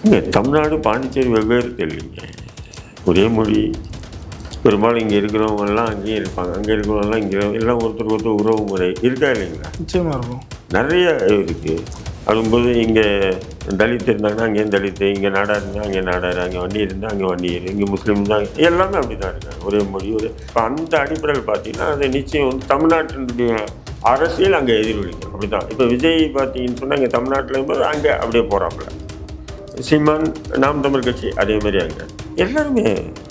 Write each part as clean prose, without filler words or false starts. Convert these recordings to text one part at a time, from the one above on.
இங்கே தமிழ்நாடு பாண்டிச்சேரி வெவ்வேறு தெரியலைங்க. ஒரே மொழி. பெரும்பாலும் இங்கே இருக்கிறவங்கெல்லாம் அங்கேயும் இருப்பாங்க, அங்கே இருக்கிறவங்கலாம் இங்கே எல்லாம் ஒருத்தருக்கு ஒருத்தர் உறவு முறை இருக்கா இல்லைங்களா? நிச்சயமாக இருக்கும். நிறைய இருக்குது. அப்படிங்கும்போது இங்கே தலித் இருந்தாங்கன்னா அங்கேயும் தலித்து, இங்கே நாடார் இருந்தால் அங்கே நாடார், அங்கே வன்னியர் இருந்தால் அங்கே வன்னியர், இங்கே முஸ்லீம் தான், எல்லாமே அப்படி தான் இருக்காங்க. ஒரே மொழி இப்போ அந்த அடிப்படையில் பார்த்தீங்கன்னா அது நிச்சயம் வந்து தமிழ்நாட்டினுடைய அரசியல் அங்கே எதிரொலிக்கும். அப்படி தான் இப்போ விஜய் பார்த்தீங்கன்னு சொன்னால் இங்கே தமிழ்நாட்டில் இருக்கும்போது அங்கே அப்படியே போகிறாப்புல. சீமான் நாம் தமிழ் கட்சி அதேமாதிரி அங்கே எல்லாருமே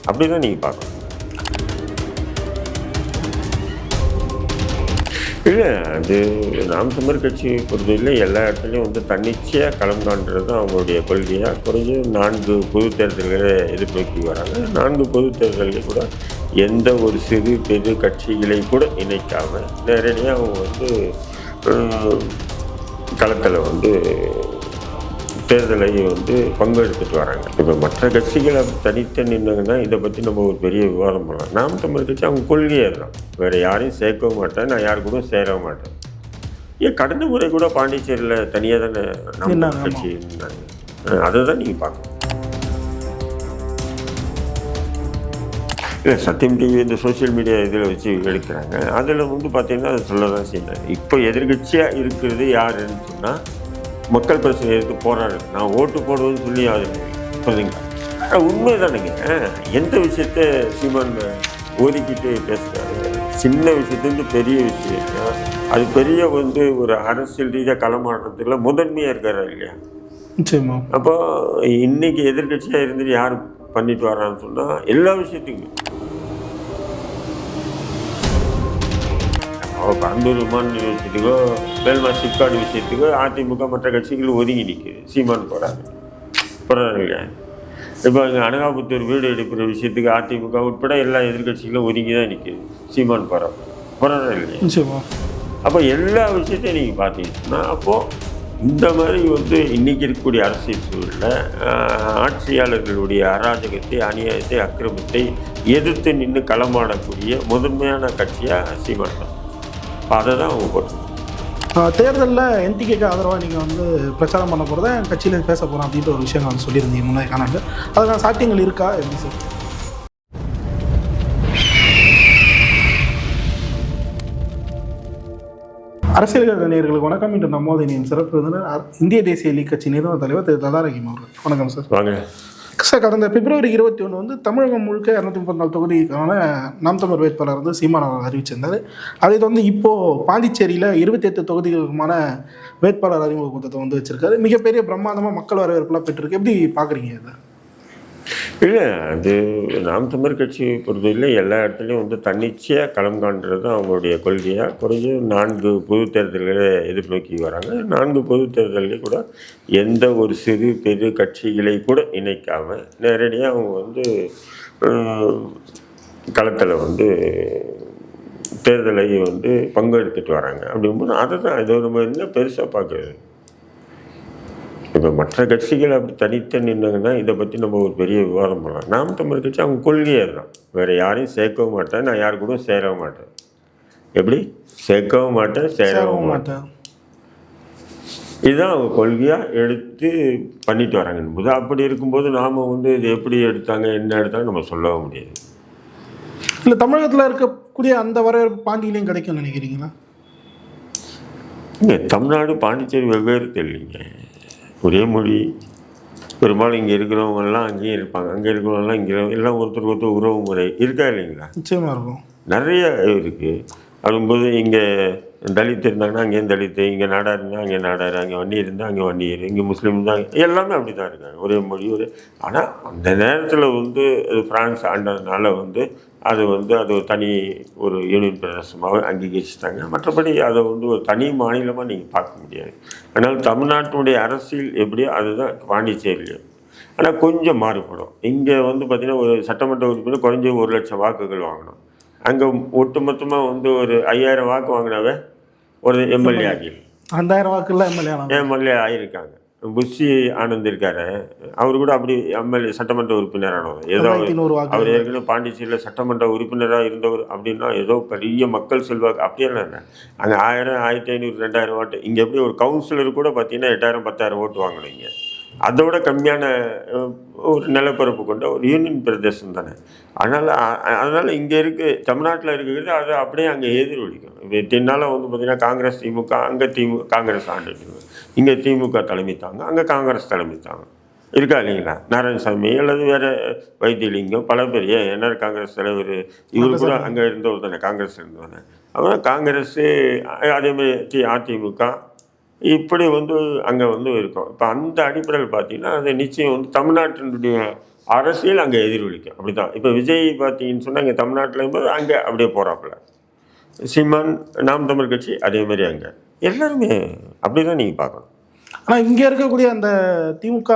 அப்படி தான் நீங்கள் பார்க்கணும். இல்லை, அது நாம் தமிழ் கட்சி பொறுத்தவரையில எல்லா இடத்துலையும் வந்து தன்னிச்சையாக களம் காண்றது தான் அவங்களுடைய கொள்கையாக. குறைஞ்ச 4 பொது தேர்தல்களை எதிர்நோக்கி வராங்க. 4 பொது தேர்தல்கள் கூட எந்த ஒரு சிறு பெரு கட்சிகளை கூட இணைக்காமல் நேரடியாக அவங்க வந்து களத்தில் வந்து தேர்தலை வந்து பங்கெடுத்துட்டு வராங்க. இப்போ மற்ற கட்சிகளை தனித்து நின்றுங்கன்னா இதை பற்றி நம்ம ஒரு பெரிய விவாதம் பண்ணலாம். நாம் தமிழ் கட்சி அவங்க கொள்கையே தான், வேறு யாரையும் சேர்க்கவும் மாட்டேன், நான் யாரு கூட சேரவும் மாட்டேன். ஏன் கடந்த முறை கூட பாண்டிச்சேரியில் தனியாக தானே நம்ம கட்சி இருந்தாங்க. அதை தான் நீங்கள் பார்க்கணும். இல்லை, சத்தியம் டிவி இந்த சோசியல் மீடியா இதில் வச்சு எடுக்கிறாங்க. அதில் வந்து பார்த்தீங்கன்னா அதை சொல்ல தான் செய்யணும். இப்போ எதிர்கட்சியாக இருக்கிறது யாருன்னு சொன்னால் மக்கள் பிரச்சனை எடுத்து போராடு, நான் ஓட்டு போடுவேன்னு சொல்லி அது புரியுதுங்களா? உண்மை தானுங்க. எந்த விஷயத்த சீமான் ஒதுக்கிட்டு பேசுகிறாரு, சின்ன விஷயத்துலேருந்து பெரிய விஷயம், அது பெரிய வந்து ஒரு அரசியல் ரீதியாக களமாடுறதுல முதன்மையாக இருக்காரா இல்லையா? நிச்சயமா. அப்போ இன்னைக்கு எதிர்கட்சியாக இருந்துட்டு யார் பண்ணிட்டு வரான்னு சொன்னால் எல்லா விஷயத்துக்கும் பரந்தூர் விமான விஷயத்துக்கோ வேல்மா சிப்காடு விஷயத்துக்கோ அதிமுக மற்ற கட்சிகள் ஒதுங்கி நிற்குது. சீமான் போகிறாரு இல்லையா? இப்போ அங்கே அனகாபுத்தூர் வீடு எடுக்கிற விஷயத்துக்கு அதிமுக உட்பட எல்லா எதிர்கட்சிகளும் ஒதுங்கி தான் நிற்குது. சீமான் போகிறாரு இல்லையா? அப்போ எல்லா விஷயத்தையும் நீங்கள் பார்த்தீங்கன்னா அப்போது இந்த மாதிரி வந்து இன்றைக்கி இருக்கக்கூடிய அரசியல் சூழலில் ஆட்சியாளர்களுடைய அராஜகத்தை, அநியாயத்தை, அக்கிரமத்தை எதிர்த்து நின்று களமாடக்கூடிய முதன்மையான கட்சியாக சீமான் தான். அதை தான் அவங்க போட்டு தேர்தலில் என்டிகேக்கு ஆதரவாக நீங்கள் வந்து பிரச்சாரம் பண்ண போகிறத கட்சியில் பேச போகிறோம் அப்படின்ற ஒரு விஷயம் வந்து சொல்லியிருந்தீங்க முன்னாடி காணாங்க. அதுக்கான சாத்தியங்கள் இருக்கா எப்படி சார்? அரசியல் நேயர்களுக்கு வணக்கம். இன்று நம்மோதையின் சிறப்பு விருந்தினர் இந்திய தேசிய லீக் கட்சி நிறுவன தலைவர் திரு ததா ரஹீம் அவர்கள். வணக்கம் சார். வாங்க சார். கடந்த பிப்ரவரி 21 வந்து தமிழகம் முழுக்க 234 தொகுதிக்கான நாம் தமிழ் வேட்பாளர் வந்து சீமான் அவர்கள் அறிவிச்சிருந்தார். அதை வந்து இப்போது பாண்டிச்சேரியில் 28 தொகுதிகளுக்குமான வேட்பாளர் அறிமுக கூட்டத்தை வந்து வச்சுருக்காரு. மிகப்பெரிய பிரம்மாண்டமாக மக்கள் வரவேற்புலாம் பெற்றிருக்கு. எப்படி பார்க்குறீங்க இதை? இல்லை, அது நாம் தமிழ் கட்சி பொறுத்தவரையில் எல்லா இடத்துலையும் வந்து தன்னிச்சையாக களம் காண்றது தான் அவங்களுடைய கொள்கையாக. குறைஞ்ச 4 பொது தேர்தல்களை எதிர்நோக்கி வராங்க. 4 பொது தேர்தல்கள் கூட எந்த ஒரு சிறு பெரு கட்சிகளை கூட இணைக்காமல் நேரடியாக அவங்க வந்து களத்தில் வந்து தேர்தலை வந்து பங்கெடுத்துட்டு வராங்க. அப்படிங்கும்போது அதை தான் இதை நம்ம என்ன பெருசாக பார்க்குறது. இப்போ மற்ற கட்சிகள் அப்படி தனித்து நின்றுங்கன்னா இதை பற்றி நம்ம ஒரு பெரிய விவாதம் பண்ணலாம். நாம் தமிழ் கட்சி அவங்க கொள்கையே தான், வேறு யாரையும் சேர்க்கவும் மாட்டேன், நான் யாரு கூட சேரவும் மாட்டேன். எப்படி சேர்க்கவும் மாட்டேன், சேரவும் மாட்டேன், இதுதான் அவங்க கொள்கையாக எடுத்து பண்ணிட்டு வராங்கன்னு போது, அப்படி இருக்கும்போது நாம் வந்து இது எப்படி எடுத்தாங்க என்ன எடுத்தாங்க நம்ம சொல்லவும் முடியாது. இல்லை, தமிழகத்தில் இருக்கக்கூடிய அந்த வரவேற்பு பாண்டியிலையும் கிடைக்கும்னு நினைக்கிறீங்களா? இங்கே தமிழ்நாடு பாண்டிச்சேரி வெவ்வேறு தெரியலைங்க. ஒரே மொழி. பெரும்பாலும் இங்கே இருக்கிறவங்கெல்லாம் அங்கேயும் இருப்பாங்க, அங்கே இருக்கிறவங்கலாம் இங்கே எல்லாம் ஒருத்தருக்கு ஒருத்தர் உறவு முறை இருக்கா இல்லைங்களா? நிச்சயமாக இருக்கும். நிறைய இருக்குது. அப்படிங்கும்போது இங்கே தலித் இருந்தாங்கன்னா அங்கேயும் தலித்து, இங்கே நாடார் இருந்தால் அங்கே நாடார், அங்கே வன்னியர் இருந்தால் அங்கே வன்னியர், இங்கே முஸ்லீம் தான், எல்லாமே அப்படி தான் இருக்காங்க. ஒரே மொழி ஆனால் அந்த நேரத்தில் வந்து ஃப்ரான்ஸ் ஆண்டதுனால வந்து அது ஒரு தனி ஒரு யூனியன் பிரதேசமாக அங்கீகரிச்சுட்டாங்க. மற்றபடி அதை வந்து ஒரு தனி மாநிலமாக நீங்கள் பார்க்க முடியாது. ஆனால் தமிழ்நாட்டினுடைய அரசியல் எப்படியோ அதுதான் பாண்டிச்சேரியிலையும். ஆனால் கொஞ்சம் மாறுபடும். இங்கே வந்து பார்த்திங்கன்னா ஒரு சட்டமன்ற உறுப்பினர் குறைஞ்ச 1 லட்சம் வாக்குகள் வாங்கணும். அங்கே ஒட்டுமொத்தமாக வந்து ஒரு 5000 வாக்கு வாங்கினாவே ஒரு எம்எல்ஏ ஆகிடும். 1000 வாக்குல எம்எல்ஏ ஆகியிருக்காங்க. புஷி ஆனந்த் இருக்காரு, அவர் கூட அப்படி எம்எல்ஏ சட்டமன்ற உறுப்பினரானவர். ஏதோ அவர் ஏற்கனவே பாண்டிச்சேரியில் சட்டமன்ற உறுப்பினராக இருந்தவர் அப்படின்னா ஏதோ பெரிய மக்கள் செல்வாக்கு அப்படியெல்லாம் இல்லை. அங்கே 1000, 1500, 2000 ஓட்டு. இங்கே எப்படி ஒரு கவுன்சிலர் கூட பார்த்தீங்கன்னா 8000, 10,000 ஓட்டு வாங்கணும். இங்கே அதோட கம்மியான ஒரு நிலப்பரப்பு கொண்ட ஒரு யூனியன் பிரதேசம் தானே. அதனால் இங்கே தமிழ்நாட்டில் இருக்கிறது அது அப்படியே அங்கே எதிரொலிக்கும். இப்போ எத்தனால வந்து பார்த்திங்கன்னா காங்கிரஸ் திமுக, அங்கே காங்கிரஸ் ஆண்டுட்டு, இங்கே திமுக தலைமை தாங்க, அங்கே காங்கிரஸ் தலைமை தாங்க இருக்கா இல்லைங்களா. நாராயணசாமி அல்லது வேறு வைத்தியலிங்கம் பல பேர், என்ஆர் காங்கிரஸ் தலைவர் இவர் கூட அங்கே இருந்தவர் தானே, காங்கிரஸ் இருந்தவர். அப்புறம் காங்கிரஸு அதேமாதிரி அதிமுக இப்படி வந்து அங்கே வந்து இருக்கும். இப்போ அந்த அடிப்படையில் பார்த்தீங்கன்னா அது நிச்சயம் வந்து தமிழ்நாட்டினுடைய அரசியல் அங்கே எதிரொலிக்கும். அப்படி தான் இப்போ விஜய் பார்த்தீங்கன்னு சொன்னால் இங்கே தமிழ்நாட்டில் இருக்கும்போது அங்கே அப்படியே போகிறாப்புல. சீமான் நாம் தமிழ் கட்சி அதேமாதிரி அங்கே எல்லாருமே அப்படி தான் நீங்கள் பார்க்கணும். ஆனால் இங்கே இருக்கக்கூடிய அந்த திமுக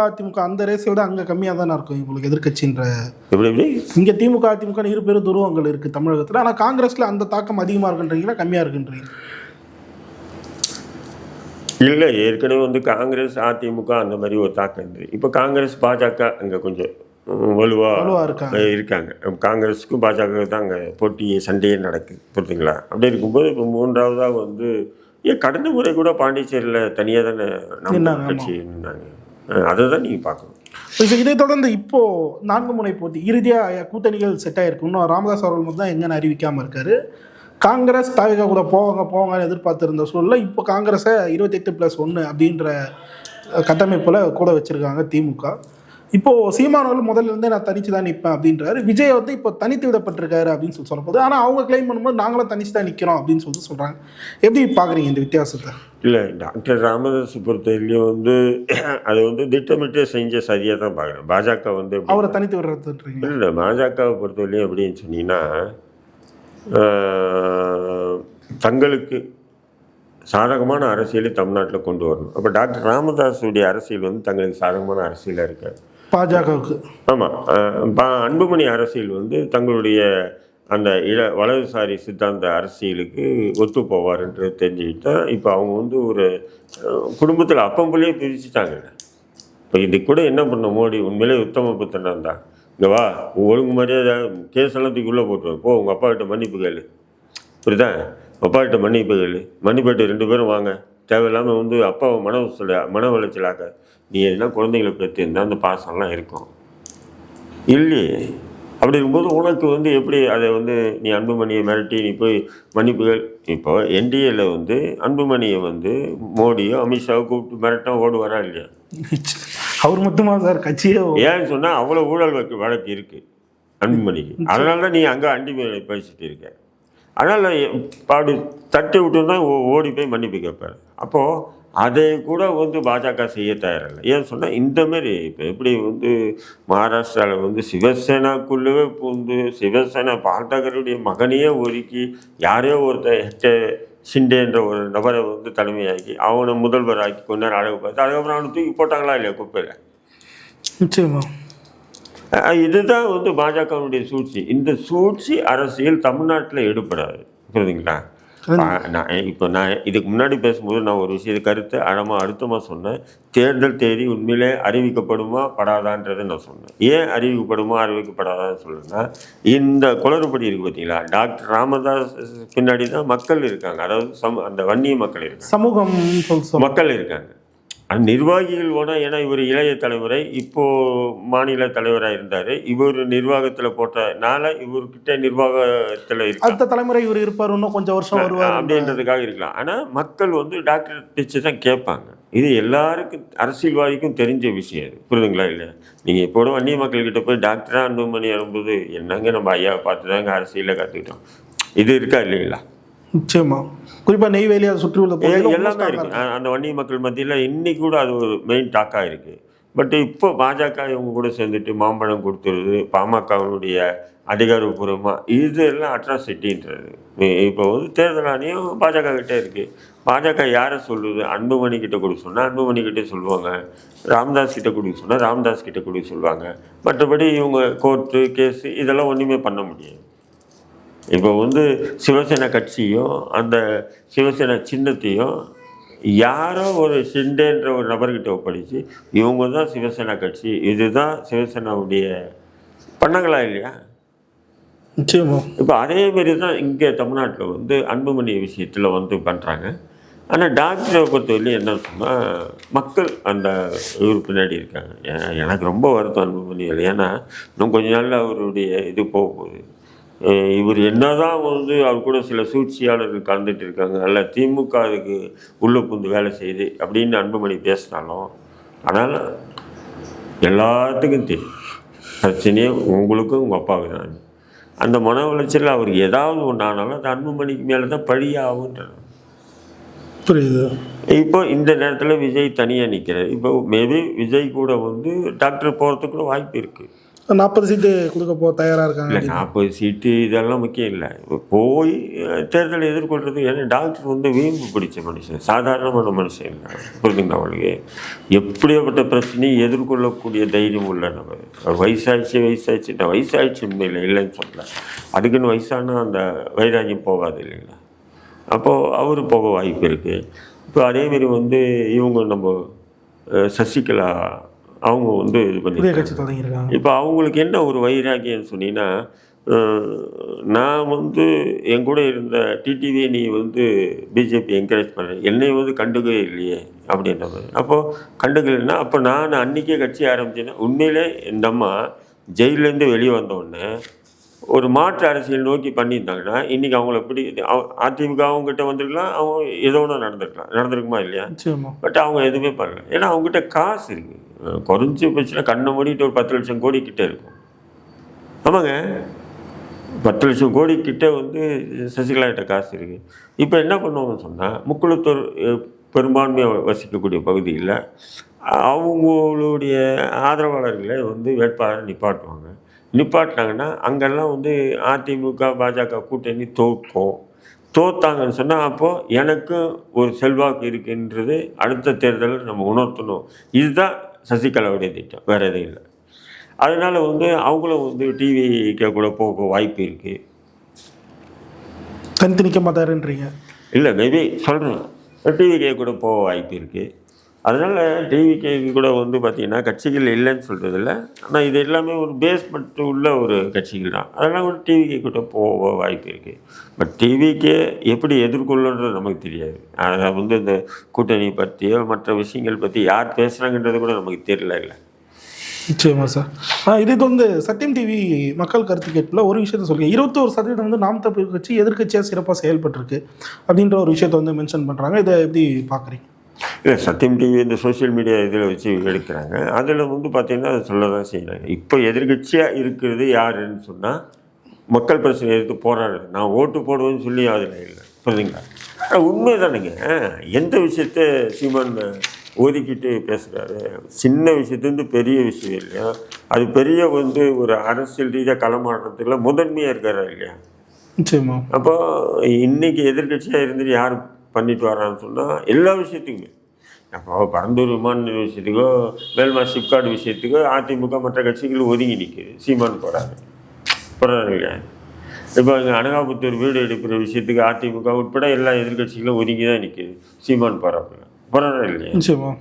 அந்த ரேஸை விட அங்கே கம்மியாக தானே இருக்கும் உங்களுக்கு எதிர்கட்சின்ற. எப்படி இங்கே திமுக இரு பெரு துருவங்கள் இருக்குது தமிழகத்தில். ஆனால் காங்கிரஸில் அந்த தாக்கம் அதிகமாக இருக்குன்றீங்களா கம்மியாக இருக்குன்றீங்க? இல்லை, ஏற்கனவே வந்து காங்கிரஸ் அதிமுக அந்த மாதிரி ஒரு தாக்கம் இருந்தது. இப்போ காங்கிரஸ் பாஜக அங்கே கொஞ்சம் வலுவாக இருக்காங்க. காங்கிரஸுக்கும் பாஜக தான் அங்கே போட்டி சண்டையே நடக்குது, புரியுதுங்களா. அப்படி இருக்கும்போது இப்போ மூன்றாவதாக வந்து கடந்த முறை கூட பாண்டிச்சேரியில் தனியாக தானே நம்ம கட்சி இருந்தாங்க. அதை தான் நீங்கள் பார்க்கணும். இதை தொடர்ந்து இப்போது 4 முனை போட்டி இறுதியாக கூட்டணிகள் செட் ஆகிருக்கு. இன்னும் ராமதாஸ் அவர்கள் மட்டும் தான் எங்கன்னு அறிவிக்காமல் இருக்காரு. காங்கிரஸ் தாவேகா கூட போவாங்கன்னு எதிர்பார்த்துருந்த சூழலில் இப்போ காங்கிரஸை 28+1 அப்படின்ற கட்டமைப்பில் கூட வச்சுருக்காங்க திமுக. இப்போது சீமானவர்கள் முதல்ல இருந்தே நான் தனித்து தான் நிற்பேன் அப்படின்றாரு. விஜய் வந்து இப்போ தனித்து விடப்பட்டிருக்காரு அப்படின்னு சொல்லப்போது. ஆனால் அவங்க கிளைம் பண்ணும்போது நாங்களும் தனித்து தான் நிற்கிறோம் அப்படின்னு சொல்கிறாங்க. எப்படி பார்க்குறீங்க இந்த வித்தியாசத்தை? இல்லை, டாக்டர் ராமதாஸ் பொறுத்தவரையிலையும் வந்து அதை வந்து திட்டமிட்டு செஞ்ச சரியாக தான் பார்க்குறேன். பாஜக வந்து அவரை தனித்து விடுறதுன்றீங்க? இல்லை, பாஜகவை பொறுத்தவரையிலையும் எப்படின்னு சொன்னீங்கன்னா தங்களுக்கு சாதகமான அரசியலை தமிழ்நாட்டில் கொண்டு வரணும். அப்போ டாக்டர் ராமதாஸுடைய அரசியல் வந்து தங்களுக்கு சாதகமான அரசியலாக இருக்காது பாஜகவுக்கு. ஆமாம், அன்புமணி அரசியல் வந்து தங்களுடைய அந்த வலதுசாரி சித்தாந்த அரசியலுக்கு ஒத்து போவார்ன்றது தெரிஞ்சுக்கிட்டு தான் இப்போ அவங்க வந்து ஒரு குடும்பத்தில் அப்பம்புள்ளையே பிரிச்சுட்டாங்க. இப்போ இது கூட என்ன பண்ண மோடி உண்மையிலே உத்தம புத்தனம் தான். இங்கே வா, ஒழுங்கு மரியாதை கேஸ் எல்லாம் தூக்கி உள்ளே போட்டுருவேன், போ உங்கள் அப்பா கிட்ட மன்னிப்பு கேளு, புரியுதா, அப்பா கிட்ட மன்னிப்பு கேளு, மன்னிப்பிட்டு 2 பேரும் வாங்க, தேவையில்லாமல் வந்து அப்பாவை மன உளைச்சலாக்க, நீ எதுனா குழந்தைங்களை பற்றி இருந்தால் அந்த பாசம்லாம் இருக்கும் இல்லையே. அப்படி இருக்கும்போது உனக்கு வந்து எப்படி அதை வந்து நீ அன்புமணியை மிரட்டி நீ போய் மன்னிப்புகள். இப்போ என்டிஏல வந்து அன்புமணியை வந்து மோடியோ அமித்ஷாவோ கூப்பிட்டு மிரட்டா ஓடுவாரா இல்லையா? அவர் மட்டுமா சார் கட்சியோ? ஏன்னு சொன்னால் அவ்வளோ ஊழல் வழக்கு இருக்குது அன்புமணிக்கு. அதனால தான் நீ அங்கே அன்புமணி பேசிட்டு இருக்க. அதனால் பாடு தட்டி விட்டுன்னா ஓடி போய் மன்னிப்பு கேட்பார். அப்போது அதை கூட வந்து பாஜக செய்ய தயாரில்லை. ஏன்னு சொன்னால் இந்தமாரி இப்போ எப்படி வந்து மகாராஷ்டிராவில் வந்து சிவசேனாக்குள்ளவே வந்து சிவசேனா பால்தாக்கருடைய மகனையே ஒதுக்கி யாரையோ ஒருத்தர் ஷிண்டேன்ற ஒரு நபரை வந்து தலைமையாக்கி அவனை முதல்வர் ஆக்கி கொஞ்ச நேரம் அழகு பார்த்து அதுக்கப்புறம் அவனை தூக்கி போட்டாங்களா இல்லையா குப்பையில்? நிச்சயமா இதுதான் வந்து பாஜகவுடைய சூழ்ச்சி. இந்த சூழ்ச்சி அரசியல் தமிழ்நாட்டில் எடுப்படாது, புரியுதுங்களா. நான் இதுக்கு முன்னாடி பேசும்போது நான் ஒரு விஷயத்தை கருத்தை அழுத்தமாக சொன்னேன். தேர்தல் தேதி உண்மையிலே அறிவிக்கப்படுமா படாதான்றதை நான் சொன்னேன். ஏன் அறிவிக்கப்படுமா அறிவிக்கப்படாதான்னு சொல்லுன்னா, இந்த குளறுபடி இருக்குது பார்த்தீங்களா, டாக்டர் ராமதாஸ் பின்னாடி தான் மக்கள் இருக்காங்க. அதாவது அந்த வன்னிய மக்கள் இருக்காங்க, சமூகம் மக்கள் இருக்காங்க. நிர்வாகிகள் போனால், ஏன்னா இவர் இளைய தலைமுறை, இப்போது மாநில தலைவராக இருந்தார், இவர் நிர்வாகத்தில் போட்டனால இவர்கிட்ட நிர்வாகத்தில் இருக்கு, அடுத்த தலைமுறை இவர் இருப்பார், இன்னும் கொஞ்சம் வருஷம் வருவார் அப்படின்றதுக்காக இருக்கலாம். ஆனால் மக்கள் வந்து டாக்டர் பேச்சு தான் கேட்பாங்க. இது எல்லாருக்கும் அரசியல்வாதிக்கும் தெரிஞ்ச விஷயம் இது, புரியுதுங்களா இல்லையா. நீங்கள் இப்போ வன்னிய மக்கள்கிட்ட போய் டாக்டராக அன்புமணி அனுப்பும்போது என்னங்க நம்ம ஐயாவை பார்த்து தாங்க அரசியலில் கற்றுக்கிட்டோம், இது இருக்கா இல்லைங்களா? நிச்சயமா. குறிப்பாக நெய்வேலி அதை சுற்றி உள்ள எல்லாமே இருக்குது. அந்த வன்னிய மக்கள் மத்தியில் இன்னைக்கு கூட அது ஒரு மெயின் டாக்காக இருக்குது. பட் இப்போ பாஜக இவங்க கூட சேர்ந்துட்டு மாம்பழம் கொடுத்துருது, பாமகவுடைய அதிகாரப்பூர்வமாக இதெல்லாம் அட்ராசிட்டின்றது. இப்போ வந்து தேர்தல் ஆணையம் பாஜக கிட்டே இருக்குது. பாஜக யாரை சொல்லுது? அன்புமணி கிட்ட கொடுக்க சொன்னால் அன்புமணி கிட்டே சொல்லுவாங்க, ராமதாஸ் கிட்ட கொடுக்க சொன்னால் ராமதாஸ் கிட்ட கொடுக்க சொல்லுவாங்க. மற்றபடி இவங்க கோர்ட்டு கேஸு இதெல்லாம் ஒன்றுமே பண்ண முடியாது. இப்போ வந்து சிவசேனா கட்சியும் அந்த சிவசேனா சின்னத்தையும் யாரோ ஒரு ஷிண்டேன்ற ஒரு நபர்கிட்ட ஒப்படைச்சு இவங்க தான் சிவசேனா கட்சி, இதுதான் சிவசேனாவுடைய பண்ணங்களா இல்லையா? நிச்சயமா. இப்போ அதேமாரி தான் இங்கே தமிழ்நாட்டில் வந்து அன்புமணி விஷயத்தில் வந்து பண்ணுறாங்க. ஆனால் டாக்டரை பொறுத்தவரையிலும் என்ன சொன்னால் மக்கள் அந்த இவர் பின்னாடி இருக்காங்க. எனக்கு ரொம்ப வருத்தம் அன்புமணிகள். ஏன்னா இன்னும் கொஞ்ச நாளில் அவருடைய இது போக போகுது. இவர் என்னதான் வந்து அவர் கூட சில சூழ்ச்சியாளர்கள் கலந்துட்டு இருக்காங்க, அல்ல திமுக அதுக்கு உள்ளே புந்து வேலை செய்யுது அப்படின்னு அன்புமணி பேசினாலும், ஆனால் எல்லாத்துக்கும் தெரியும் பிரச்சனையே உங்களுக்கும் உங்கள் அப்பாவுக்கு தான். அந்த மன உளைச்சல் அவருக்கு ஏதாவது ஒன்று ஆனாலும் அது அன்புமணிக்கு மேலே தான் பழியாகுன்றாங்க. புரியுது. இப்போ இந்த நேரத்தில் விஜய் தனியாக நிற்கிறார். இப்போ மேபி விஜய் கூட வந்து டாக்டர் போகிறதுக்கு கூட வாய்ப்பு இருக்குது. 40 சீட்டு கொடுக்க தயாராக இருக்காங்க. இல்லை 40 சீட்டு இதெல்லாம் முக்கியம் இல்லை. போய் தேர்தலை எதிர்கொள்கிறது. ஏன்னா டாக்டர் வந்து வீம்பு பிடிச்ச மனுஷன், சாதாரணமான மனுஷன் இல்லை. புரிஞ்சுங்களா அவளுக்கு? எப்படியாப்பட்ட பிரச்சனையும் எதிர்கொள்ளக்கூடிய தைரியம் உள்ள நபர். அவர் வயசாகிடுச்சு உண்மையில் இல்லைன்னு சொல்லல. அதுக்குன்னு வயசானா அந்த வைராகியம் போகாது இல்லைங்களா? அப்போது அவர் போக வாய்ப்பு இருக்குது. இப்போ அதேமாரி வந்து இவங்க நம்ம சசிகலா அவங்க வந்து இது பண்ணியிருக்காங்க. இப்போ அவங்களுக்கு என்ன ஒரு வைராகியம்னு சொன்னீங்கன்னா, நான் வந்து என் கூட இருந்த டிடிவியை நீ வந்து பிஜேபி என்கரேஜ் பண்ண, என்னை வந்து கண்டுக்கவே இல்லையே அப்படின்ற மாதிரி. அப்போது கண்டுக்கலைன்னா அப்போ நான் அன்றைக்கே கட்சி ஆரம்பிச்சேன்னா, உண்மையிலே இந்த அம்மா ஜெயிலேருந்து வெளியே வந்தோடனே ஒரு மாற்று அரசியல் நோக்கி பண்ணியிருந்தாங்கன்னா இன்றைக்கி அவங்கள எப்படி அதிமுக அவங்ககிட்ட வந்துருக்கலாம், அவங்க ஏதோ ஒன்று நடந்திருக்குமா இல்லையா? பட் அவங்க எதுவுமே பண்ணல. ஏன்னா அவங்ககிட்ட காசு இருக்குது. குறைஞ்சி போச்சுன்னா கண்ணை மூடிட்டு ஒரு 10 லட்சம் கோடி கிட்டே இருக்கும். ஆமாங்க, 10 லட்சம் கோடி கிட்டே வந்து சசிகலா கிட்ட காசு இருக்குது. இப்போ என்ன பண்ணுவாங்கன்னு சொன்னால், முக்குளத்தூர் பெரும்பான்மையாக வசிக்கக்கூடிய பகுதியில் அவங்களுடைய ஆதரவாளர்களை வந்து வேட்பாளர் நிப்பாட்டினாங்கன்னா அங்கெல்லாம் வந்து அதிமுக பாஜக கூட்டணி தோத்தாங்கன்னு சொன்னால் அப்போது எனக்கும் ஒரு செல்வாக்கு இருக்குன்றது அடுத்த தேர்தலில் நம்ம உணர்த்தணும். இதுதான் சசிகலாவுடைய திட்டம், வேறு எதுவும் இல்லை. அதனால் வந்து அவங்களும் வந்து டிவிக்கு கூட போக வாய்ப்பு இருக்குது. தனித்து நிற்க மாட்டாருன்றீங்க? இல்லை, மேபி சொல்கிறேன், டிவிக்கே கூட போக வாய்ப்பு இருக்குது. அதனால் டிவிகேக்கு கூட வந்து பார்த்திங்கன்னா கட்சிகள் இல்லைன்னு சொல்கிறதில்ல. ஆனால் இது எல்லாமே ஒரு பேஸ்மெண்ட் உள்ள ஒரு கட்சிகள் தான். அதெல்லாம் கூட டிவிகே கூட போக வாய்ப்பு இருக்குது. பட் டிவிகே எப்படி எதிர்கொள்ளுன்றது நமக்கு தெரியாது. அதை வந்து இந்த கூட்டணி பற்றியோ மற்ற விஷயங்கள் பற்றி யார் பேசுகிறாங்கன்றது கூட நமக்கு தெரியல. இல்லை, நிச்சயமா சார். இது வந்து சத்தியம் டிவி மக்கள் கருத்து கேட்பில் ஒரு விஷயத்த சொல்லுங்கள். 21% வந்து நாம் தமிழர் கட்சி எதிர்கட்சியாக சிறப்பாக செயல்பட்டுருக்கு அப்படின்ற ஒரு விஷயத்த வந்து மென்ஷன் பண்ணுறாங்க. இதை எப்படி பார்க்குறீங்க? இல்லை, சத்தியம் டிவி இந்த சோஷியல் மீடியா இதில் வச்சு எடுக்கிறாங்க. அதில் வந்து பார்த்திங்கன்னா அதை சொல்ல தான் செய்கிறாங்க. இப்போ எதிர்கட்சியாக இருக்கிறது யாருன்னு சொன்னால் மக்கள் பிரச்சனை எடுத்து போராடுறது. நான் ஓட்டு போடுவேன்னு சொல்லி அதில் இல்லை. புரியுதுங்களா? உண்மை தானுங்க. எந்த விஷயத்த சீமான் ஒதுக்கிட்டு பேசுகிறாரு, சின்ன விஷயத்துலேருந்து பெரிய விஷயம் இல்லையா? அது பெரிய வந்து ஒரு அரசியல் ரீதியாக களமாடுறதுக்குள்ள முதன்மையாக இருக்காரா இல்லையா? நிச்சயமா. அப்போ இன்றைக்கி எதிர்கட்சியாக இருந்துட்டு யார் பண்ணிட்டு வரான்னு சொன்னால் எல்லா விஷயத்துக்குமே, அப்போ பரந்தூர் விமான விஷயத்துக்கோ வேல்மா சிப்கார்டு விஷயத்துக்கோ அதிமுக மற்ற கட்சிகள் ஒதுங்கி நிற்குது. சீமான் போகிறாரு இல்லையா? இப்போ இங்கே அனகாபுத்தூர் வீடு எடுக்கிற விஷயத்துக்கு அதிமுக உட்பட எல்லா எதிர்கட்சிகளும் ஒதுங்கி தான் நிற்குது. சீமான் போகிறாரு இல்லையா?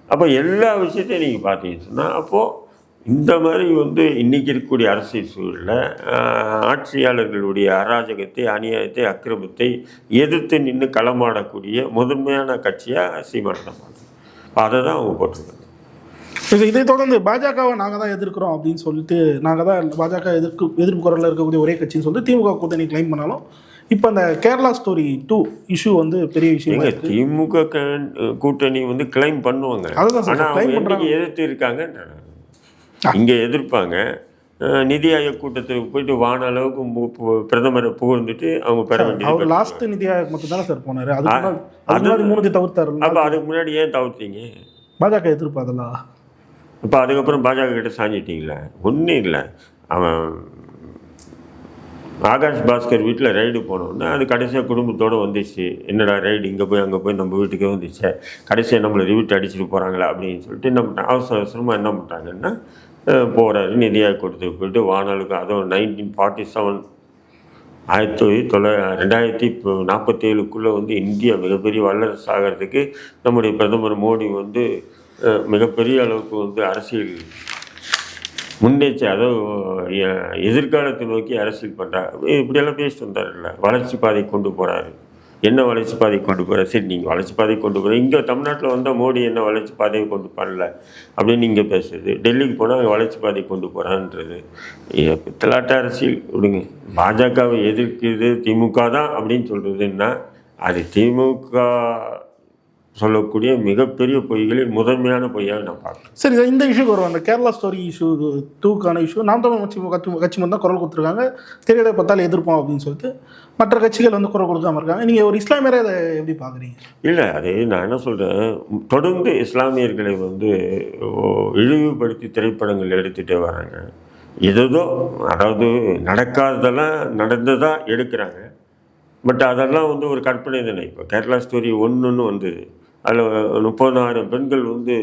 அப்போ எல்லா விஷயத்தையும் நீங்கள் பார்த்தீங்கன்னு சொன்னால் அப்போது இந்த மாதிரி வந்து இன்றைக்கி இருக்கக்கூடிய அரசியல் சூழலில் ஆட்சியாளர்களுடைய அராஜகத்தை, அநியாயத்தை, அக்கிரமத்தை எதிர்த்து நின்று களமாடக்கூடிய முதன்மையான கட்சியாக சீமான் தான். அதை தான் அவங்க போட்டிருக்காங்க. இதை தொடர்ந்து பாஜகவை நாங்கள் தான் எதிர்க்கிறோம் அப்படின்னு சொல்லிட்டு, நாங்கள் தான் பாஜக எதிர்ப்பு குரலில் இருக்கக்கூடிய ஒரே கட்சின்னு சொல்லிட்டு திமுக கூட்டணி கிளைம் பண்ணாலும், இப்போ அந்த கேரளா ஸ்டோரி 2 இஷ்யூ வந்து பெரிய விஷயம். திமுக கூட்டணி வந்து கிளைம் பண்ணுவாங்க, ஆனால் எதிர்த்து இருக்காங்க. இங்கே எதிர்ப்பாங்க. நிதி ஆயோக் கூட்டத்துக்கு போயிட்டு வான அளவுக்கு பிரதமரை புகழ்ந்துட்டு அவங்க பெற வேண்டியது. லாஸ்ட் நிதி ஆயோக் மட்டும் தானே சார் போனார். அது 3 தவிர்த்தாரு. அப்போ அதுக்கு முன்னாடி ஏன் தவிர்த்தீங்க? பாஜக எதிர்ப்பு அதெல்லாம். இப்போ அதுக்கப்புறம் பாஜக கிட்ட சாஞ்சிட்டிங்களா? ஒன்றும் இல்லை. அவன் ஆகாஷ் பாஸ்கர் வீட்டில் ரைடு போனோன்னா அது கடைசியாக குடும்பத்தோடு வந்துச்சு. என்னடா ரைடு இங்கே போய் அங்கே போய் நம்ம வீட்டுக்கே வந்துச்சு, கடைசியாக நம்மளை ரிவிட் அடிச்சுட்டு போகிறாங்களா அப்படின்னு சொல்லிட்டு என்ன பண்ணுறாங்க, அவசரமாக என்ன பண்ணுறாங்கன்னா போகிறாரு. நிதி ஆயோக் கூட்டத்துக்கு போயிட்டு வானாளுக்கு, அதுவும் 1947 2047 வந்து இந்தியா மிகப்பெரிய வல்லரசு ஆகிறதுக்கு நம்முடைய பிரதமர் மோடி வந்து மிகப்பெரிய அளவுக்கு வந்து அரசியல் முன்னேற்றி, அதாவது எதிர்காலத்தை நோக்கி அரசியல் பண்ணுறாரு. இப்படியெல்லாம் பேசிட்டு வந்தார்ல, வளர்ச்சி பாதை கொண்டு போகிறாரு. என்ன வளர்ச்சி பாதை கொண்டு போகிற, சரி நீங்கள் வளர்ச்சி பாதை கொண்டு போகிற, இங்கே தமிழ்நாட்டில் வந்தால் மோடி என்ன வளர்ச்சி பாதையை கொண்டு போகல அப்படின்னு நீங்கள் பேசுறது, டெல்லிக்கு போனால் அங்கே வளர்ச்சி பாதை கொண்டு போகிறான்றது பித்தலாட்ட அரசியல் விடுங்க. பாஜகவை எதிர்க்குது திமுக தான் அப்படின்னு சொல்கிறதுன்னா அது திமுக சொல்லக்கூடிய மிகப்பெரிய பொய்களில் முதன்மையான பொய்யாக நான் பார்க்குறேன். சரி, இந்த இஷ்யூக்கு வரும். அந்த கேரளா ஸ்டோரி இஷ்யூ, டூக்கான இஷ்யூ நாம் தமிழ் கட்சி மட்டும் தான் குரல் கொடுத்துருக்காங்க. தெரியலை பார்த்தாலும் எதிர்ப்போம் அப்படின்னு சொல்லிட்டு மற்ற கட்சிகள் வந்து குரல் கொடுக்காம இருக்காங்க. நீங்கள் ஒரு இஸ்லாமியரை அதை எப்படி பார்க்குறீங்க? இல்லை, அது நான் என்ன சொல்கிறேன், தொடர்ந்து இஸ்லாமியர்களை வந்து இழிவுபடுத்தி திரைப்படங்கள் எடுத்துகிட்டே வராங்க. ஏதோ அதாவது நடக்காததெல்லாம் நடந்ததாக எடுக்கிறாங்க. பட் அதெல்லாம் வந்து ஒரு கற்பனை தானே. இப்போ கேரளா ஸ்டோரி 1 வந்தது, அதில் 30,000 பெண்கள் வந்து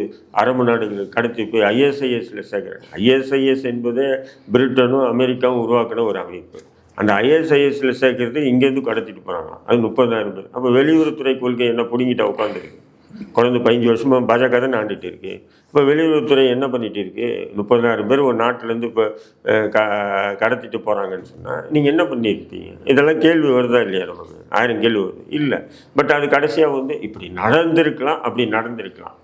அரபு நாடுகள் கடத்தி போய் ஐஎஸ்ஐஎஸ்ல சேர்க்குறாங்க. ஐஎஸ்ஐஎஸ் என்பதே பிரிட்டனும் அமெரிக்காவும் உருவாக்கின ஒரு அமைப்பு. அந்த ஐஎஸ்ஐஎஸ்ல சேர்க்கறது இங்கேருந்து கடத்திட்டு போகிறாங்களாம். அது 30,000 பேர். அப்போ வெளியுறவுத்துறை கொள்கை என்ன பிடிங்கிட்ட உட்காந்துருக்கு. குறைந்த 15 வருஷமாக பாஜக தான் ஆண்டுட்டு இருக்கு. இப்போ வெளியுறவுத்துறை என்ன பண்ணிட்டு இருக்கு, 30,000 பேர் ஒரு நாட்டிலேருந்து இப்போ கடத்திட்டு போகிறாங்கன்னு சொன்னால் நீங்கள் என்ன பண்ணியிருப்பீங்க? இதெல்லாம் கேள்வி வருதா இல்லையா? நமக்கு 1000 கேள்வி வருது இல்லை. பட் அது கடைசியாக வந்து இப்படி நடந்திருக்கலாம், அப்படி நடந்திருக்கலாம்.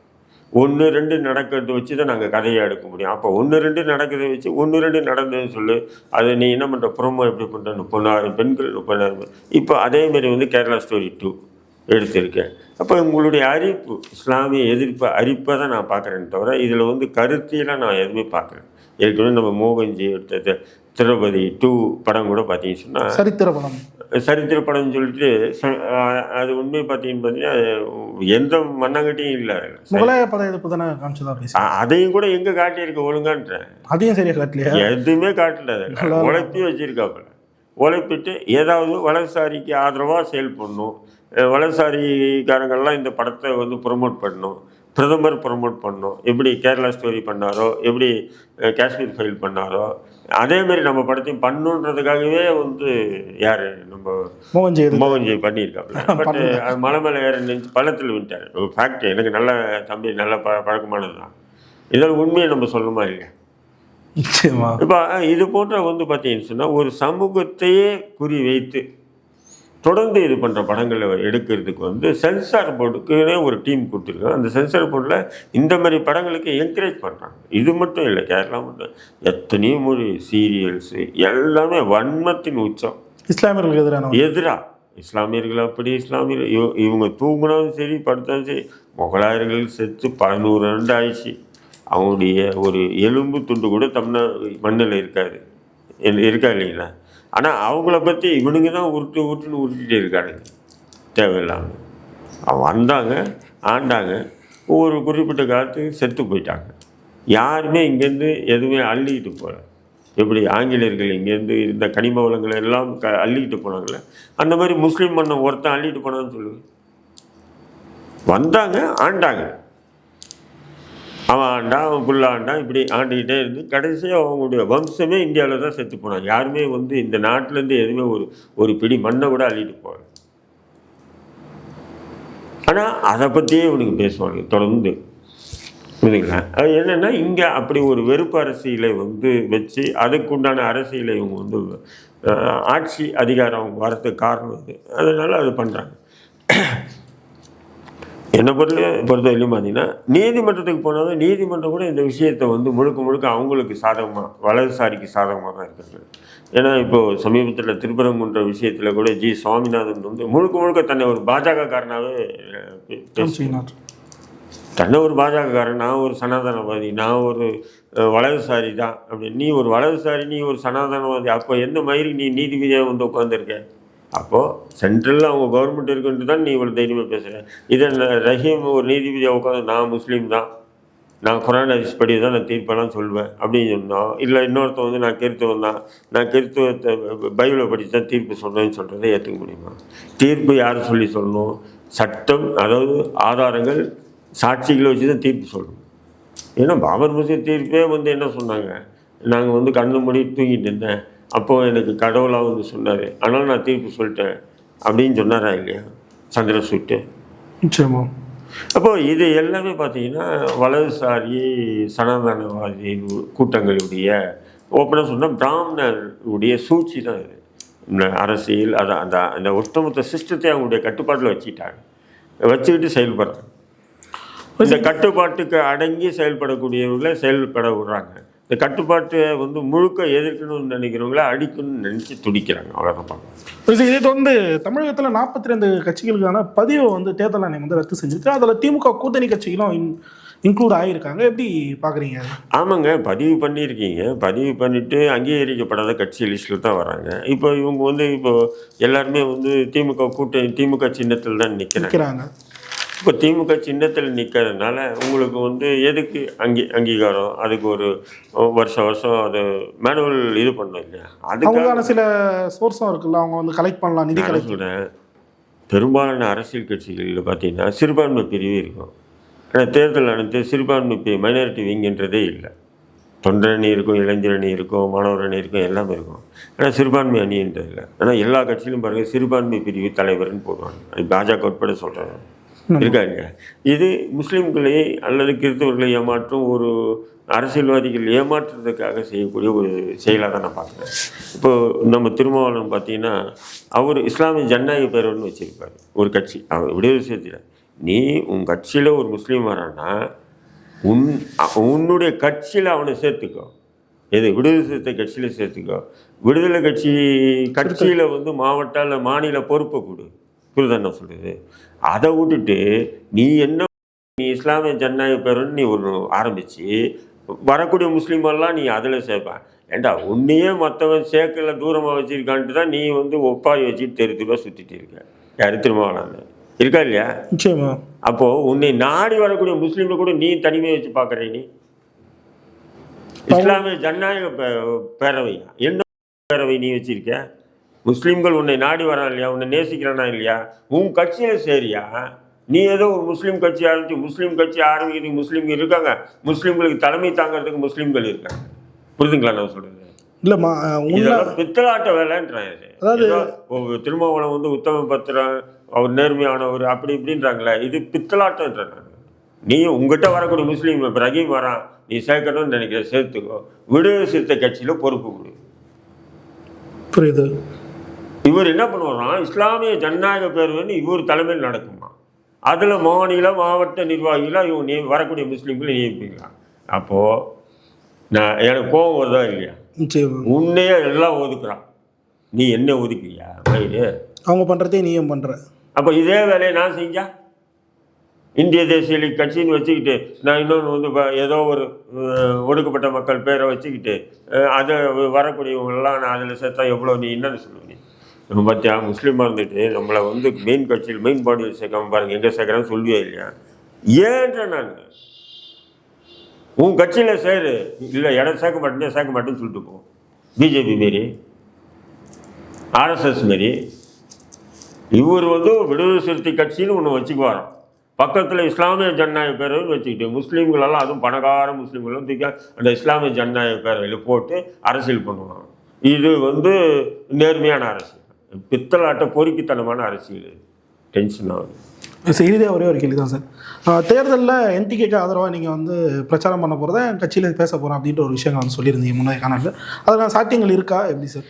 1, 2 நடக்கிறத வச்சு தான் நாங்கள் கதையை எடுக்க முடியும். அப்போ 1, 2 நடக்கிறத வச்சு 1, 2 நடந்ததுன்னு சொல்லு. அதை நீ என்ன பண்ணுற, ப்ரோமோ எப்படி பண்ணுற? 30,000 பெண்கள் 30,000 பேர். இப்போ அதேமாரி வந்து கேரளா ஸ்டோரி 2 எடுத்திருக்கேன். அப்போ உங்களுடைய அரிப்பு, இஸ்லாமிய எதிர்ப்பு அரிப்பை தான் நான் பார்க்குறேன்னு தவிர இதில் வந்து கருத்தியெல்லாம் நான் எதுவுமே பார்க்குறேன். ஏற்கனவே நம்ம மோகன்ஜி எடுத்த திரௌபதி 2 படம் கூட பார்த்தீங்கன்னு சொன்னால் சரித்திர படம்னு சொல்லிட்டு அது உண்மை பார்த்தீங்கன்னா எந்த மண்ணாங்கட்டியும் இல்லை. முகலாய படம் எதிர்ப்பு தானே காமிச்சதா? அதையும் கூட எங்கே காட்டியிருக்க ஒழுங்கான்றேன். அதையும் சரியாக காட்டலையா? எதுவுமே காட்டல. உழைப்பி வச்சிருக்காப்புல. உழைப்பிட்டு ஏதாவது வலதுசாரிக்கு ஆதரவாக செயல்படணும், வலதுசாரிக்காரங்கள்லாம் இந்த படத்தை வந்து ப்ரொமோட் பண்ணணும், பிரதமர் ப்ரொமோட் பண்ணணும். எப்படி கேரளா ஸ்டோரி பண்ணாரோ, எப்படி காஷ்மீர் ஃபைல் பண்ணாரோ, அதேமாரி நம்ம படத்தையும் பண்ணுன்றதுக்காகவே வந்து யார் நம்ம மோகன்ஜி பண்ணியிருக்காப்புல. பட் அது மலை மேலே ஏற நினைச்சு பள்ளத்தில் விட்டார். ஒரு ஃபேக்ட் எனக்கு நல்ல தம்பி, நல்ல பழக்கமானது தான். இதெல்லாம் உண்மையை நம்ம சொல்லணுமா இல்லையா? இப்போ இது போன்ற வந்து பார்த்தீங்கன்னு சொன்னால் ஒரு சமூகத்தையே குறி வைத்து தொடர்ந்து இது பண்ணுற படங்களை எடுக்கிறதுக்கு வந்து சென்சார் போர்டுக்குன்னே ஒரு டீம் கொடுத்துருக்காங்க. அந்த சென்சார் போர்டில் இந்த மாதிரி படங்களுக்கு என்கரேஜ் பண்ணுறாங்க. இது மட்டும் இல்லை, கேரளா மட்டும் எத்தனையோ மொழி சீரியல்ஸு எல்லாமே வன்மத்தின் உச்சம். இஸ்லாமியர்களுக்கு எதிராக இஸ்லாமியர்கள் அப்படி இஸ்லாமியர் இவங்க தூங்கினாலும் சரி படுத்தாலும் சரி. முகலாயர்கள் செத்து 11 ஆண்டு ஆயிடுச்சு. அவங்களுடைய ஒரு எலும்பு துண்டு கூட மண்ணில் இருக்கா இல்லைங்களா? ஆனால் அவங்கள பற்றி இவனுங்க தான் உருட்டிகிட்டே இருக்கானுங்க தேவையில்லாமல். அவன் வந்தாங்க, ஆண்டாங்க, ஒரு குறிப்பிட்ட காலத்துக்கு செத்து போயிட்டாங்க. யாருமே இங்கேருந்து எதுவுமே அள்ளிக்கிட்டு போகல. எப்படி ஆங்கிலேயர்கள் இங்கேருந்து இந்த கனிம வளங்களை எல்லாம் அள்ளிக்கிட்டு போனாங்களே, அந்த மாதிரி முஸ்லீம் மன்னன் ஒருத்தன் அள்ளிட்டு போனான்னு சொல்லுங்க. வந்தாங்க, ஆண்டாங்க, அவன் ஆண்டான், அவன் புள்ள ஆண்டான், இப்படி ஆண்டுக்கிட்டே இருந்து கடைசியாக அவங்களுடைய வம்சமே இந்தியாவில் தான் செத்து போனாங்க. யாருமே வந்து இந்த நாட்டிலேருந்து எதுவுமே ஒரு பிடி மண்ணை கூட அள்ளிட்டு போகல. ஆனால் அதை பற்றியே இவனுக்கு பேசுவாங்க தொடர்ந்து, புரியுதுங்களா? அது என்னென்னா இங்கே அப்படி ஒரு வெறுப்பு அரசியலை வந்து வச்சு அதுக்குண்டான அரசியலை இவங்க வந்து ஆட்சி அதிகாரம் அவங்க வரதுக்கு காரணம் இது. அதனால் அது பண்ணுறாங்க. என்னை பொறுத்தவரையிலும் பார்த்தீங்கன்னா நீதிமன்றத்துக்கு போனால் தான் நீதிமன்றம் கூட இந்த விஷயத்தை வந்து முழுக்க அவங்களுக்கு சாதகமாக, வலதுசாரிக்கு சாதகமாக தான் இருக்கிறது. ஏன்னா இப்போது சமீபத்தில் திருப்பரங்குன்ற விஷயத்தில் கூட ஜி சுவாமிநாதன் வந்து முழுக்க தன்னை ஒரு பாஜக காரனாகவே பேசினார். தன்னை ஒரு பாஜக காரன், நான் ஒரு சனாதனவாதி, நான் ஒரு வலதுசாரி தான் அப்படின்னு. நீ ஒரு வலதுசாரி, நீ ஒரு சனாதனவாதி, அப்போ எந்த மாதிரி நீ நீதிபதியாக வந்து உட்காந்துருக்க? அப்போது சென்ட்ரலில் அவங்க கவர்மெண்ட் இருக்குன்ட்டு தான் நீ இவ்வளோ தைரியமாக பேசுகிற. இதை ரஹீம் ஒரு நீதிபதியாக உட்காந்து நான் முஸ்லீம் தான், நான் குரான் ஹதீஸ் படி தான் நான் தீர்ப்பெல்லாம் சொல்வேன் அப்படின்னு சொன்னோம். இல்லை இன்னொருத்தன் வந்து நான் கிறித்துவம் தான், நான் கிறித்துவத்தை பைபிளை படித்து தான் தீர்ப்பு சொன்னேன்னு சொல்கிறத ஏற்றுக்க முடியுமா? தீர்ப்பு யார் சொல்லி சொல்லணும்? சட்டம், அதாவது ஆதாரங்கள், சாட்சிகளை வச்சு தான் தீர்ப்பு சொல்லணும். ஏன்னா பாபர் மசூதி தீர்ப்பே வந்து என்ன சொன்னாங்க, நாங்கள் வந்து கண்ணு மூடி தூங்கிட்டு இருந்தேன், அப்போது எனக்கு கடவுளாக வந்து சொன்னார், அதனால் நான் தீர்ப்பு சொல்லிட்டேன் அப்படின்னு சொன்னாரா இல்லையா சந்திரசூட்டு? நிச்சயமா. அப்போது இது எல்லாமே பார்த்தீங்கன்னா வலதுசாரி சனாதனவாதி கூட்டங்களுடைய ஓப்பனாக சொன்னால் பிராமணருடைய சூழ்ச்சி தான் இது. இந்த அரசியல் அதை அந்த அந்த ஒட்டுமொத்த சிஸ்டத்தை அவங்களுடைய கட்டுப்பாட்டில் வச்சுக்கிட்டாங்க, வச்சுக்கிட்டு செயல்படுறாங்க. இந்த கட்டுப்பாட்டுக்கு அடங்கி செயல்படக்கூடியவர்களை செயல்பட விடுறாங்க. இந்த கட்டுப்பாட்டை வந்து முழுக்க எதிர்க்கணும்னு நினைக்கிறவங்கள அடிக்கணும்னு நினச்சி துடிக்கிறாங்க. அவ்வளோதான். இது வந்து தமிழகத்தில் 42 கட்சிகளுக்கான பதிவை வந்து தேர்தல் ஆணையம் வந்து ரத்து செஞ்சுருக்கு. அதில் திமுக கூட்டணி கட்சிகளும் இன்க்ளூட் ஆகியிருக்காங்க. எப்படி பார்க்குறீங்க? ஆமாங்க, பதிவு பண்ணியிருக்கீங்க. பதிவு பண்ணிவிட்டு அங்கீகரிக்கப்படாத கட்சி லிஸ்ட்டில் தான் வராங்க. இப்போ இவங்க வந்து இப்போ எல்லாருமே வந்து திமுக கூட்டணி திமுக சின்னத்தில் தான் நிற்கிறாங்க. இப்போ திமுக சின்னத்தில் நிற்கிறதுனால உங்களுக்கு வந்து எதுக்கு அங்கீகாரம்? அதுக்கு ஒரு வருஷம் அது மேனுவல் இது பண்ணோம் இல்லையா? அதுக்கான சில சோர்ஸும் இருக்குல்ல, அவங்க வந்து கலெக்ட் பண்ணலாம், நிதி கலெக்ட் பண்ண. பெரும்பாலான அரசியல் கட்சிகளில் பார்த்தீங்கன்னா சிறுபான்மை பிரிவு இருக்கும். ஆனால் தேர்தல் அனைத்து சிறுபான்மை மைனாரிட்டி விங்கன்றதே இல்லை. தொண்டர் அணி இருக்கும், இளைஞர் அணி இருக்கும், மாணவர் அணி இருக்கும், எல்லாமே இருக்கும். ஆனால் சிறுபான்மை அணின்றது இல்லை. ஆனால் எல்லா கட்சியிலும் பாருங்கள் சிறுபான்மை பிரிவு தலைவர்னு போடுவாங்க. அது பாஜக உட்பட சொல்கிறாங்க இருக்காங்க. இது முஸ்லீம்களை அல்லது கிறிஸ்தவர்களை ஏமாற்றும் ஒரு அரசியல்வாதிகள் ஏமாற்றுறதுக்காக செய்யக்கூடிய ஒரு செயலாக தான் நான் பார்க்குறேன். இப்போது நம்ம திருமாவளவன் பார்த்தீங்கன்னா அவர் இஸ்லாமிய ஜனநாயக பேரவைன்னு வச்சுருப்பார் ஒரு கட்சி. அவர் விடுதலை சிறுத்தையில் நீ உன் கட்சியில் ஒரு முஸ்லீம் வரான்னா உன்னுடைய கட்சியில் அவனை சேர்த்துக்கோ. எது விடுதலை சிறுத்தை கட்சியில் சேர்த்துக்கோ. விடுதலை கட்சியில் வந்து மாவட்ட இல்லை மாநில பொறுப்பை கொடு. புரியுதா என்ன சொல்கிறது? அதை விட்டுட்டு நீ இஸ்லாமிய ஜனநாயக பேரவைன்னு நீ ஒரு ஆரம்பித்து வரக்கூடிய முஸ்லீமெல்லாம் நீ அதில் சேர்ப்பேன். ஏண்டா உன்னையே மற்றவன் சேர்க்கல தூரமாக வச்சுருக்கான்ட்டு தான் நீ வந்து ஒப்பாரி வச்சுட்டு தெருத்துருவா சுற்றிட்டு இருக்க. யார் திருமாவளவன் இருக்கா இல்லையா? நிச்சயமா. அப்போது உன்னை நாடி வரக்கூடிய முஸ்லீம்களை கூட நீ தனிமையை வச்சு பார்க்குற. நீ இஸ்லாமிய ஜனநாயக பேரவையா என்ன பேரவை நீ வச்சுருக்க? முஸ்லீம்கள் உன்னை நாடி வரான் இல்லையா? உன்னை நேசிக்கிறானா இல்லையா? உன் கட்சியில் சரியா? நீ ஏதோ ஒரு முஸ்லீம் கட்சி ஆரம்பிச்சு முஸ்லீம் கட்சி ஆரம்பிக்கிறதுக்கு முஸ்லீம்கள் இருக்காங்க, முஸ்லீம்களுக்கு தலைமை தாங்கிறதுக்கு முஸ்லீம்கள் இருக்காங்க. புரிதுங்களா நான் சொல்கிறது? இல்லைம்மா, இதெல்லாம் பித்தலாட்ட வேலைன்றான். அதாவது திருமாவளவன் வந்து உத்தம பத்திரம், அவர் நேர்மையானவர் அப்படி இப்படின்றாங்களே, இது பித்தலாட்டன்ற. நீ உங்ககிட்ட வரக்கூடிய முஸ்லீம் இப்போ ரஹீம் வரான், நீ சேர்க்கணும்னு நினைக்கிற சேர்த்துக்கோ. விடுதலை சிறுத்தை கட்சியில் பொறுப்பு கொடு. புரியுது. இவர் என்ன பண்ணுவாராம், இஸ்லாமிய ஜனநாயக பேரவைன்னு இவர் தலைமையில் நடக்குமா. அதில் மாநில மாவட்ட நிர்வாகிகளாக இவங்க வரக்கூடிய முஸ்லீம்களை நியமிப்பீங்களா? அப்போது நான் எனக்கு கோபம் வருதா இல்லையா? உன்னையே எல்லாம் ஒதுக்குறான், நீ என்ன ஒதுக்குறியா? வயிறு அவங்க பண்ணுறதே நீயும் பண்ணுற. அப்போ இதே வேலையை நான் செஞ்சா இந்திய தேசிய லீக் கட்சின்னு வச்சுக்கிட்டு நான் இன்னொன்று வந்து ஏதோ ஒரு ஒடுக்கப்பட்ட மக்கள் பேரை வச்சுக்கிட்டு அதை வரக்கூடியவங்களெல்லாம் நான் அதில் சேர்த்தா எவ்வளோ நீ என்னன்னு சொல்லுவீங்க? நம்ம பார்த்தியா முஸ்லீமாக இருந்துட்டு நம்மளை வந்து மெயின் கட்சியில் மெயின் பாடியில் சேர்க்காம பாருங்கள் எங்கே சேர்க்குறேன்னு சொல்லுவே இல்லையா? ஏன்ற நான் உன் கட்சியில் சேரு, இல்லை இடம் சேர்க்க மாட்டேன்னு சொல்லிட்டு போ. பிஜேபி மாரி ஆர்எஸ்எஸ் மாரி இவர் வந்து விடுதலை சிறுத்தை கட்சின்னு ஒன்று வச்சுக்குவாராம். பக்கத்தில் இஸ்லாமிய ஜனநாயக பேரவைன்னு வச்சுக்கிட்டு முஸ்லீம்களெல்லாம் அதுவும் பணக்கார முஸ்லீம்களும் தூக்கி அந்த இஸ்லாமிய ஜனநாயக பேரவையில் போட்டு அரசியல் பண்ணுவாங்க. இது வந்து நேர்மையான அரசியல்? பித்தலாட்ட பொறுக்கித்தனமான அரசியல். டென்ஷன் ஆகுது. செய்தியாக ஒரே ஒரு கேள்வி தான் சார். தேர்தலில் என்டிகேக்கு ஆதரவாக நீங்கள் வந்து பிரச்சாரம் பண்ண போகிறத கட்சியில் பேச போகிறோம் அப்படின்ற ஒரு விஷயங்கள் வந்து சொல்லியிருந்தீங்க முன்னாடி காணொலியில். அதெல்லாம் சாத்தியங்கள் இருக்கா எப்படி சார்?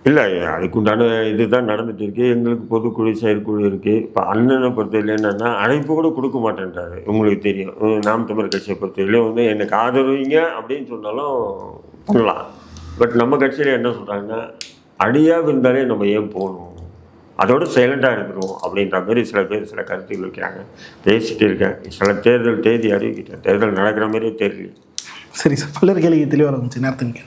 இல்லை, அதுக்குண்டான இது தான் நடந்துகிட்டு இருக்குது. எங்களுக்கு பொதுக்குழு செயற்குழு இருக்குது. இப்போ அண்ணனை பொறுத்தவரையில் என்னென்னா அழைப்பு கூட கொடுக்க மாட்டேன்றாரு. உங்களுக்கு தெரியும், நாம் தமிழர் கட்சியை பொறுத்தவரையிலே வந்து எனக்கு ஆதரவுங்க அப்படின்னு சொன்னாலும் பண்ணலாம். பட் நம்ம கட்சியில் என்ன சொல்கிறாங்கன்னா, அடியாக இருந்தாலே நம்ம ஏன் போகணும், அதோட சைலண்டாக இருக்கிறோம் அப்படின்ற மாதிரி சில பேர் சில கருத்துக்கள் வைக்கிறாங்க. பேசிகிட்டு இருக்கேன். சில தேர்தல் தேதி அறிவிக்கிட்டேன். தேர்தல் நடக்கிற மாதிரியே தெரியல. சரி சார், பல்லர் கேள்வி தெளிவாக இருந்துச்சு நேரத்துக்கு.